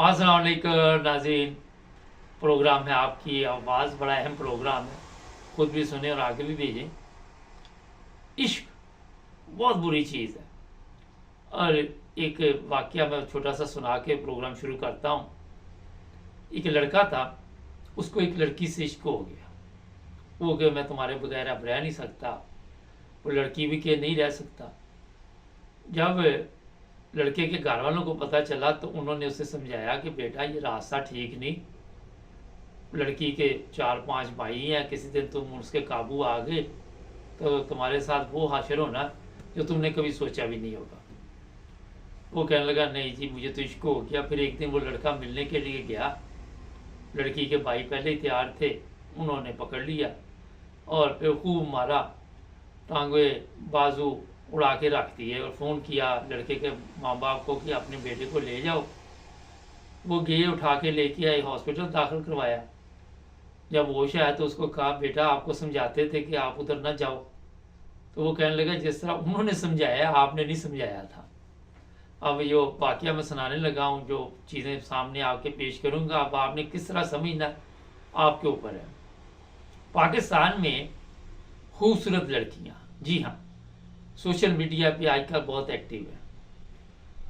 अस्सलाम वालेकुम नाज़रीन। प्रोग्राम है आपकी आवाज़, बड़ा अहम प्रोग्राम है, खुद भी सुने और आगे भी भेजें। इश्क बहुत बुरी चीज़ है। और एक वाकया मैं छोटा सा सुना के प्रोग्राम शुरू करता हूँ। एक लड़का था, उसको एक लड़की से इश्क हो गया। वो कि मैं तुम्हारे बगैर अब रह नहीं सकता। वो लड़की भी कि नहीं रह सकता। जब लड़के के घर वालों को पता चला तो उन्होंने उसे समझाया कि बेटा ये रास्ता ठीक नहीं। लड़की के 4-5 भाई हैं, किसी दिन तुम उसके काबू आ गए तो तुम्हारे साथ वो हाशिर होना जो तुमने कभी सोचा भी नहीं होगा। वो कहने लगा नहीं जी, मुझे तो इश्क हो गया। फिर एक दिन वो लड़का मिलने के लिए गया। लड़की के भाई पहले ही तैयार थे, उन्होंने पकड़ लिया और फिर खूब मारा, टांगे बाजू उड़ा के रख दिए और फ़ोन किया लड़के के माँ बाप को कि अपने बेटे को ले जाओ। वो गए, उठा के लेके आए, हॉस्पिटल दाखिल करवाया। जब होश आया तो उसको कहा बेटा आपको समझाते थे कि आप उधर ना जाओ। तो वो कहने लगा जिस तरह उन्होंने समझाया आपने नहीं समझाया था। अब जो वाकया मैं सुनाने लगा हूँ, जो चीज़ें सामने आके पेश करूँगा, अब आपने किस तरह समझना आपके ऊपर है। पाकिस्तान में खूबसूरत लड़कियाँ, जी हाँ, सोशल मीडिया पे आजकल बहुत एक्टिव है।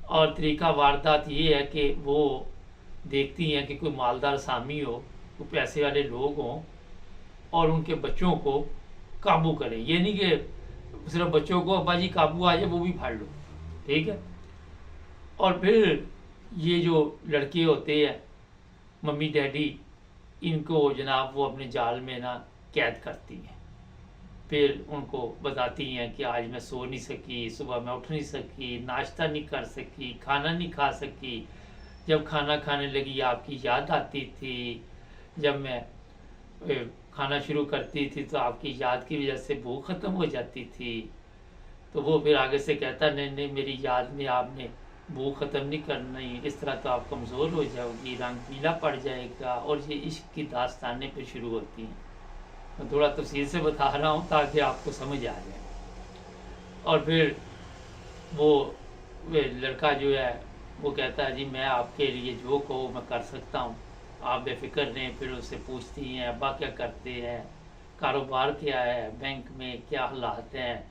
और तरीका वारदात ये है कि वो देखती हैं कि कोई मालदार सामी हो, कोई पैसे वाले लोग हों और उनके बच्चों को काबू करें। ये नहीं कि सिर्फ बच्चों को अब्बा जी काबू आ जाए वो भी फाड़ लो, ठीक है। और फिर ये जो लड़के होते हैं, मम्मी डैडी, इनको जनाब वो अपने जाल में ना कैद करती हैं। फिर उनको बताती हैं कि आज मैं सो नहीं सकी, सुबह मैं उठ नहीं सकी, नाश्ता नहीं कर सकी, खाना नहीं खा सकी। जब खाना खाने लगी आपकी याद आती थी, जब मैं खाना शुरू करती थी तो आपकी याद की वजह से भूख ख़त्म हो जाती थी। तो वो फिर आगे से कहता नहीं नहीं, मेरी याद में आपने भूख ख़त्म नहीं करनी, इस तरह तो आप कमज़ोर हो जाओगी, रंग पीला पड़ जाएगा। और ये इश्क की दास्तानें फिर शुरू होती हैं। मैं थोड़ा तफसील से बता रहा हूँ ताकि आपको समझ आ जाए। और फिर वो लड़का जो है वो कहता है जी मैं आपके लिए जो कहो मैं कर सकता हूँ, आप बेफिक्र रहें। फिर उससे पूछती हैं अब्बा क्या करते हैं, कारोबार क्या है, बैंक में क्या हालात हैं।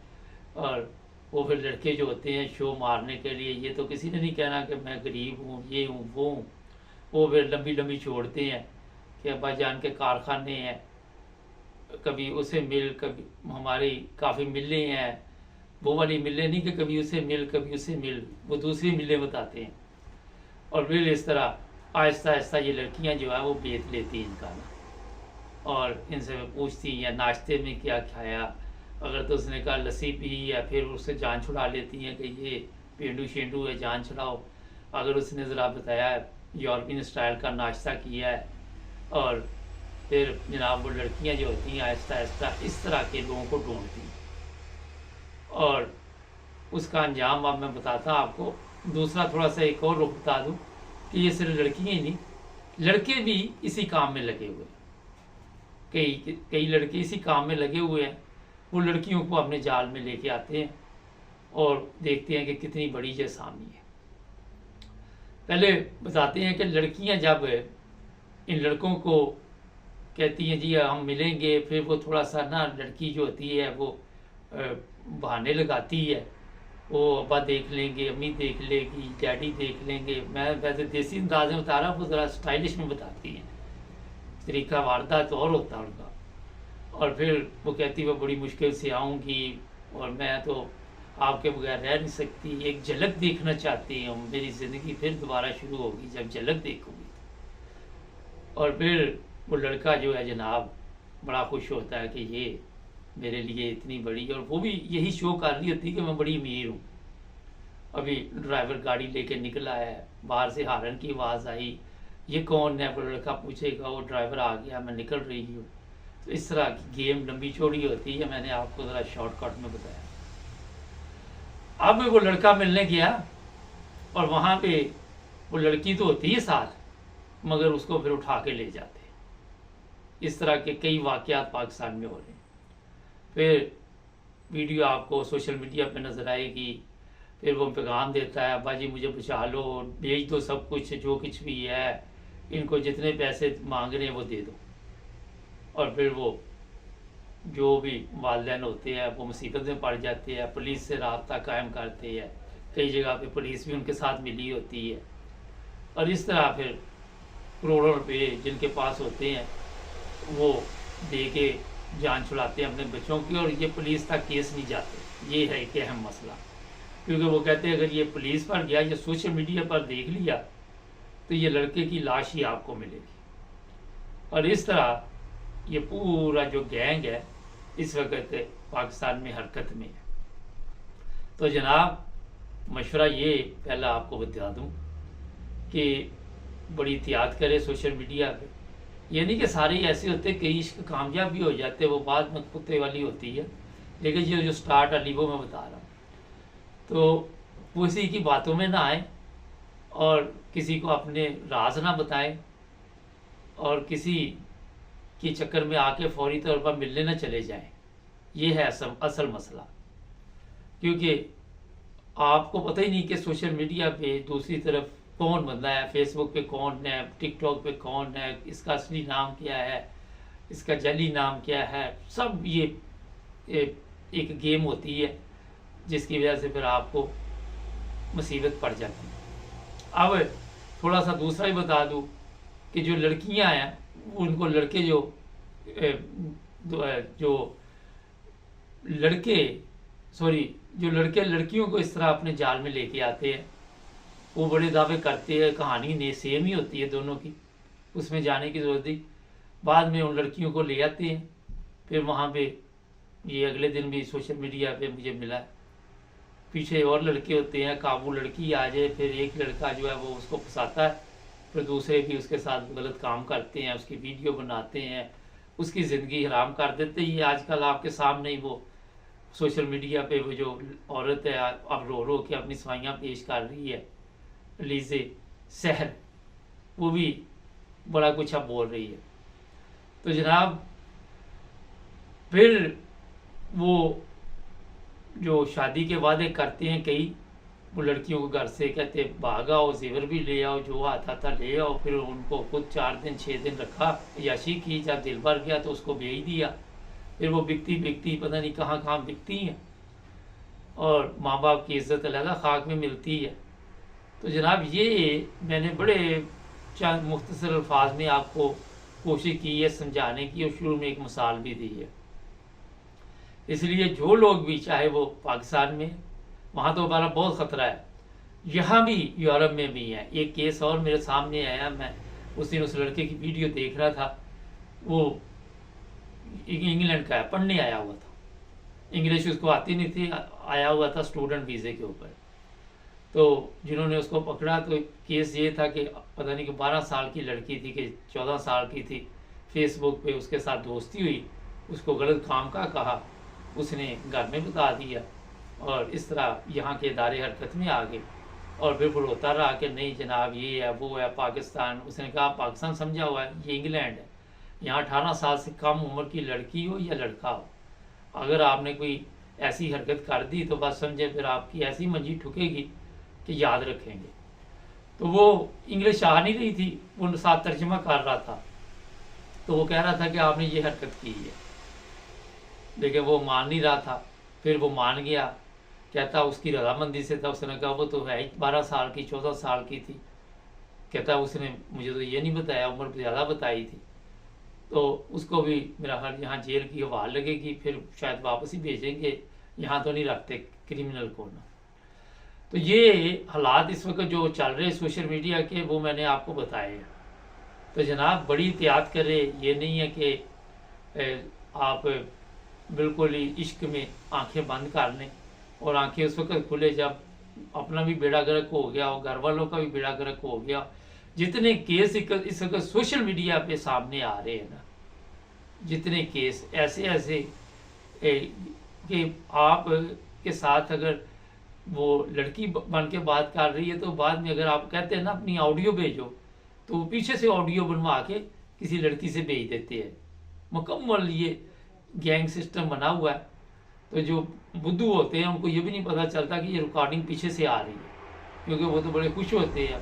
और वो फिर लड़के जो होते हैं शो मारने के लिए, ये तो किसी ने नहीं कहना कि मैं गरीब हूँ, ये हूँ, वो हूँ। वो फिर लंबी लंबी छोड़ते हैं कि अब्बा जान के कारखाने हैं, कभी उसे मिल, कभी हमारी काफ़ी मिलें हैं। वो वाली मिलें नहीं कि कभी उसे मिल कभी उसे मिल, वो दूसरी मिलें बताते हैं। और फिर इस तरह आहिस्ता आहिस्ता ये लड़कियां जो है वो बेच लेती हैं इनका ना। और इनसे पूछती हैं नाश्ते में क्या खाया। अगर तो उसने कहा लस्सी पी, या फिर उससे जान छुड़ा लेती हैं कि ये पेंडू शेंडू है, जान छुड़ाओ। अगर उसने ज़रा बताया यूरोपियन स्टाइल का नाश्ता किया है। और फिर जनाब वो लड़कियां जो होती हैं आहिस्ता आहिस्ता इस तरह के लोगों को ढूंढती हैं। और उसका अंजाम अब मैं बताता आपको। दूसरा थोड़ा सा एक और रुख बता दूं कि ये सिर्फ लड़कियां ही नहीं, लड़के भी इसी काम में लगे हुए हैं। कई कई लड़के इसी काम में लगे हुए हैं। वो लड़कियों को अपने जाल में लेके आते हैं और देखते हैं कि कितनी बड़ी ये सामी है। पहले बताते हैं कि लड़कियां जब इन लड़कों को कहती हैं जी हम मिलेंगे, फिर वो थोड़ा सा ना, लड़की जो होती है वो बहाने लगाती है। वो अब्बा देख लेंगे, अम्मी देख लेगी, डैडी देख लेंगे। मैं वैसे देसी अंदाज में बता रहा हूँ, वो ज़रा स्टाइलिश में बताती हैं। तरीका वारदात और होता है उनका। और फिर वो कहती वो बड़ी मुश्किल से आऊँगी और मैं तो आपके बगैर रह नहीं सकती, एक झलक देखना चाहती हूँ, मेरी ज़िंदगी फिर दोबारा शुरू होगी जब झलक देखूँगी। और फिर वो लड़का जो है जनाब बड़ा खुश होता है कि ये मेरे लिए इतनी बड़ी, और वो भी यही शो कर रही होती है कि मैं बड़ी अमीर हूँ। अभी ड्राइवर गाड़ी लेके निकला है, बाहर से हारन की आवाज़ आई, ये कौन है। वो लड़का पूछेगा वो ड्राइवर आ गया, मैं निकल रही हूँ। तो इस तरह की गेम लंबी चौड़ी होती है, मैंने आपको ज़रा शॉर्टकट में बताया। अब वो लड़का मिलने गया और वहाँ पे वो लड़की तो होती है साथ, मगर उसको फिर उठा के ले जाते। इस तरह के कई वाक़यात पाकिस्तान में हो रहे हैं। फिर वीडियो आपको सोशल मीडिया पे नज़र आएगी। फिर वो पैगाम देता है, अब्बा जी मुझे बचा लो, भेज दो सब कुछ, जो कुछ भी है, इनको जितने पैसे मांग रहे हैं वो दे दो। और फिर वो जो भी वालिदैन होते हैं वो मुसीबत में पड़ जाते हैं, पुलिस से रब्ता कायम करते हैं, कई जगह पे पुलिस भी उनके साथ मिली होती है, और इस तरह फिर करोड़ों रुपए जिनके पास होते हैं वो दे के जान छुड़ाते हैं अपने बच्चों की, और ये पुलिस तक केस नहीं जाते। ये है एक अहम मसला, क्योंकि वो कहते हैं अगर ये पुलिस पर गया या सोशल मीडिया पर देख लिया तो ये लड़के की लाश ही आपको मिलेगी। और इस तरह ये पूरा जो गैंग है इस वक्त पाकिस्तान में हरकत में है। तो जनाब मशवरा ये पहला आपको बता दूं कि बड़ी एहतियात करें सोशल मीडिया पे। ये नहीं कि सारे ऐसे होते, कई इश्क कामयाब भी हो जाते, वो बाद में कुत्ते वाली होती है, लेकिन ये जो स्टार्ट वाली वो मैं बता रहा हूँ। तो किसी की बातों में ना आए और किसी को अपने राज ना बताएं और किसी के चक्कर में आके फौरी तौर पर मिलने ना चले जाएं। ये है असल मसला, क्योंकि आपको पता ही नहीं कि सोशल मीडिया पे दूसरी तरफ कौन बंदा है, फेसबुक पे कौन है, टिकटॉक पे कौन है, इसका असली नाम क्या है, इसका जली नाम क्या है, सब ये एक गेम होती है जिसकी वजह से फिर आपको मुसीबत पड़ जाती है। अब थोड़ा सा दूसरा ही बता दूं कि जो लड़कियां हैं उनको लड़के जो लड़के लड़कियों को इस तरह अपने जाल में लेके आते हैं, वो बड़े दावे करते हैं, कहानी ने सेम ही होती है दोनों की, उसमें जाने की जरूरत नहीं। बाद में उन लड़कियों को ले आते हैं, फिर वहाँ पे ये अगले दिन भी सोशल मीडिया पे मुझे मिला, पीछे और लड़के होते हैं, काबू लड़की आ जाए, फिर एक लड़का जो है वो उसको फंसाता है, फिर दूसरे भी उसके साथ गलत काम करते हैं, उसकी वीडियो बनाते हैं, उसकी ज़िंदगी हराम कर देते हैं। ये आजकल आपके सामने ही वो सोशल मीडिया पे वो जो औरत है अब रो रो के अपनी सवाइयाँ पेश कर रही है, लीज़े सहर, वो भी बड़ा कुछ अब बोल रही है। तो जनाब फिर वो जो शादी के वादे करते हैं कई, वो लड़कियों को घर से कहते भाग आओ, जेवर भी ले आओ, जो आता था ले आओ, फिर उनको खुद 4 दिन 6 दिन रखा, याशी की, जब दिल भर गया तो उसको भेज दिया, फिर वो बिकती पता नहीं कहाँ कहाँ बिकती हैं, और माँ बाप की इज्जत अलग खाक में मिलती है। तो जनाब ये मैंने बड़े चंद मुख्तसर अल्फाज में आपको कोशिश की है समझाने की, और शुरू में एक मिसाल भी दी है। इसलिए जो लोग भी, चाहे वो पाकिस्तान में, वहाँ तो हमारा बहुत ख़तरा है, यहाँ भी यूरोप में भी है। एक केस और मेरे सामने आया, मैं उस दिन उस लड़के की वीडियो देख रहा था, वो इंग्लैंड का है, पढ़ने आया हुआ था, इंग्लिश उसको आती नहीं थी, आया हुआ था स्टूडेंट वीज़े के ऊपर। तो जिन्होंने उसको पकड़ा तो केस ये था कि पता नहीं कि 12 साल की लड़की थी कि 14 साल की थी, फेसबुक पे उसके साथ दोस्ती हुई, उसको गलत काम का कहा, उसने घर में बता दिया, और इस तरह यहाँ के इदारे हरकत में आ गए। और फिर रोता रहा कि नहीं जनाब ये है वो है पाकिस्तान। उसने कहा पाकिस्तान समझा हुआ है, ये इंग्लैंड है, यहाँ 18 साल से कम उम्र की लड़की हो या लड़का हो, अगर आपने कोई ऐसी हरकत कर दी तो बस समझे फिर आपकी ऐसी मंजी ठुकेगी कि याद रखेंगे। तो वो इंग्लिश आ नहीं रही थी, वो साथ तर्जमा कर रहा था, तो वो कह रहा था कि आपने ये हरकत की है, लेकिन वो मान नहीं रहा था। फिर वो मान गया, कहता उसकी रजामंदी से था। उसने कहा वो तो है 12 साल की, 14 साल की थी। कहता उसने मुझे तो ये नहीं बताया, उम्र ज़्यादा बताई थी। तो उसको भी मेरा ख्याल यहाँ जेल की हवाल लगेगी, फिर शायद वापस ही भेजेंगे, यहाँ तो नहीं रखते क्रिमिनल को ना। तो ये हालात इस वक्त जो चल रहे सोशल मीडिया के, वो मैंने आपको बताए हैं। तो जनाब बड़ी एहतियात करें, ये नहीं है कि आप बिल्कुल ही इश्क में आंखें बंद कर लें, और आंखें उस वक्त खुले जब अपना भी बेड़ा गर्क हो गया और घर वालों का भी बेड़ा गर्क हो गया। जितने केस इस वक्त सोशल मीडिया पे सामने आ रहे हैं ना, जितने केस ऐसे कि आप के साथ अगर वो लड़की बन के बात कर रही है, तो बाद में अगर आप कहते हैं ना अपनी ऑडियो भेजो, तो वो पीछे से ऑडियो बनवा के किसी लड़की से भेज देते हैं। मुकम्मल ये गैंग सिस्टम बना हुआ है। तो जो बुद्धू होते हैं उनको ये भी नहीं पता चलता कि ये रिकॉर्डिंग पीछे से आ रही है, क्योंकि वो तो बड़े खुश होते हैं,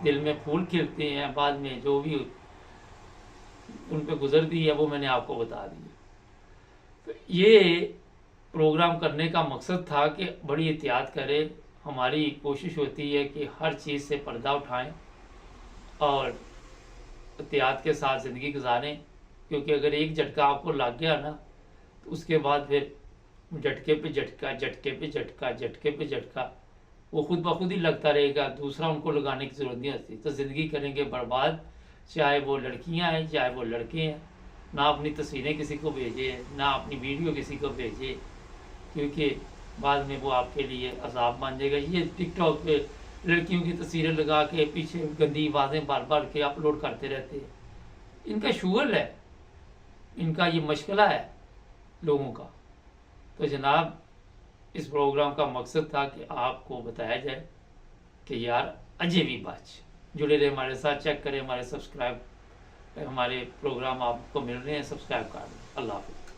दिल में फूल खिलते हैं, बाद में जो भी उन पे गुजरती है वो मैंने आपको बता दी। तो ये प्रोग्राम करने का मकसद था कि बड़ी एहतियात करें। हमारी कोशिश होती है कि हर चीज़ से पर्दा उठाएं और एहतियात के साथ ज़िंदगी गुजारें, क्योंकि अगर एक झटका आपको लग गया ना तो उसके बाद फिर झटके पे झटका, झटके पे झटका, झटके पे झटका वो खुद ब खुद ही लगता रहेगा, दूसरा उनको लगाने की ज़रूरत नहीं होती। तो ज़िंदगी करेंगे बर्बाद, चाहे वो लड़कियां हैं चाहे वो लड़के हैं। ना अपनी तस्वीरें किसी को भेजें, ना अपनी वीडियो किसी को भेजें, क्योंकि बाद में वो आपके लिए अजाब मान जाएगा। ये टिकटॉक पे लड़कियों की तस्वीरें लगा के पीछे गंदी आवाज़ें बार बार के अपलोड करते रहते हैं। इनका शुगर है, इनका ये मशगला है लोगों का। तो जनाब इस प्रोग्राम का मकसद था कि आपको बताया जाए कि यार अजय बात जुड़े रहे हमारे साथ, चेक करें हमारे सब्सक्राइब, हमारे प्रोग्राम आपको मिल रहे हैं, सब्सक्राइब कर दें। अल्लाह हाफ़िज़।